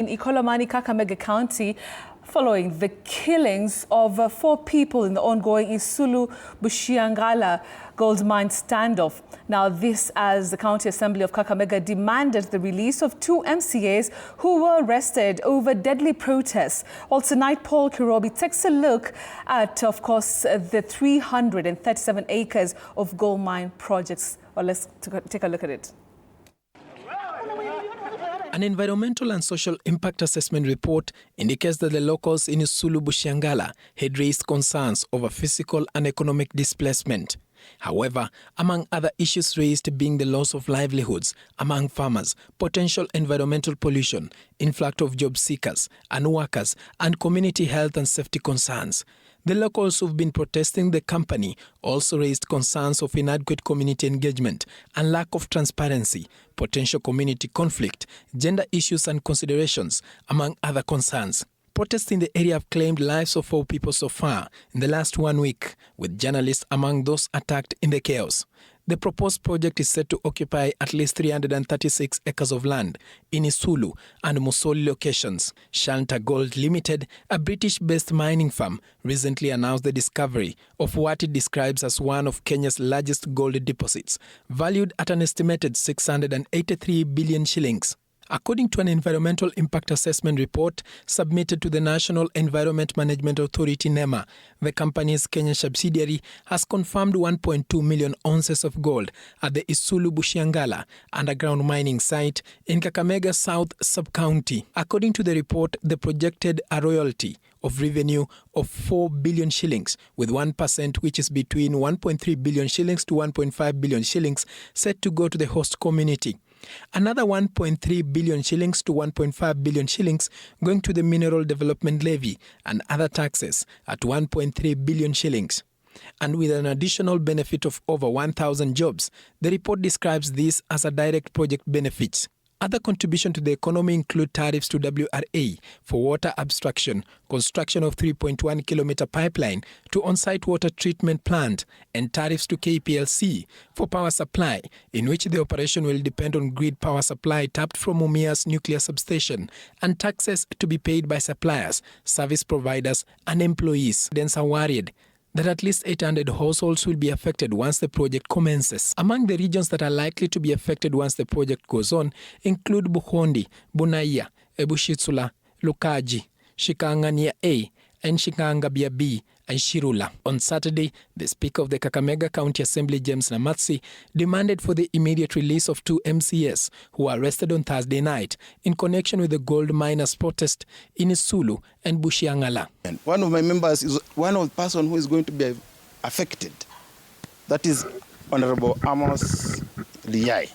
In Ikolomani, Kakamega County, following the killings of 4 people in the ongoing Isulu Bushiangala gold mine standoff. Now this as the County Assembly of Kakamega demanded the release of 2 MCAs who were arrested over deadly protests. Well, tonight Paul Kirobi takes a look at, of course, the 337 acres of gold mine projects. Well, let's take a look at it. An environmental and social impact assessment report indicates that the locals in Isulu Bushiangala had raised concerns over physical and economic displacement. However, among other issues raised being the loss of livelihoods among farmers, potential environmental pollution, influx of job seekers and workers, and community health and safety concerns. The locals who've been protesting the company also raised concerns of inadequate community engagement and lack of transparency, potential community conflict, gender issues and considerations, among other concerns. Protests in the area have claimed lives of 4 people so far in the last 1 week, with journalists among those attacked in the chaos. The proposed project is set to occupy at least 336 acres of land in Isulu and Musoli locations. Shanta Gold Limited, a British-based mining firm, recently announced the discovery of what it describes as one of Kenya's largest gold deposits, valued at an estimated 683 billion shillings. According to an environmental impact assessment report submitted to the National Environment Management Authority NEMA, the company's Kenyan subsidiary has confirmed 1.2 million ounces of gold at the Isulu Bushiangala underground mining site in Kakamega South Sub-County. According to the report, the projected a royalty of revenue of 4 billion shillings, with 1%, which is between 1.3 billion shillings to 1.5 billion shillings, set to go to the host community. Another 1.3 billion shillings to 1.5 billion shillings going to the Mineral Development Levy and other taxes at 1.3 billion shillings. And with an additional benefit of over 1,000 jobs, the report describes this as a direct project benefit. Other contributions to the economy include tariffs to WRA for water abstraction, construction of 3.1-kilometer pipeline to on-site water treatment plant, and tariffs to KPLC for power supply, in which the operation will depend on grid power supply tapped from Mumias nuclear substation, and taxes to be paid by suppliers, service providers, and employees. Residents are worried that at least 800 households will be affected once the project commences. Among the regions that are likely to be affected once the project goes on include Buhondi, Bunaia, Ebushitsula, Lukaji, Shikangania A, and Shikangabia B, and Shirula. On Saturday, the Speaker of the Kakamega County Assembly, James Namatsi, demanded for the immediate release of 2 MCAs who were arrested on Thursday night in connection with the gold miners' protest in Isulu and Bushiangala. And one of my members is one of the person who is going to be affected. That is Honorable Amos Liyai.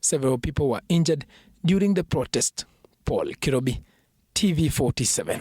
Several people were injured during the protest. Paul Kirobi, TV 47.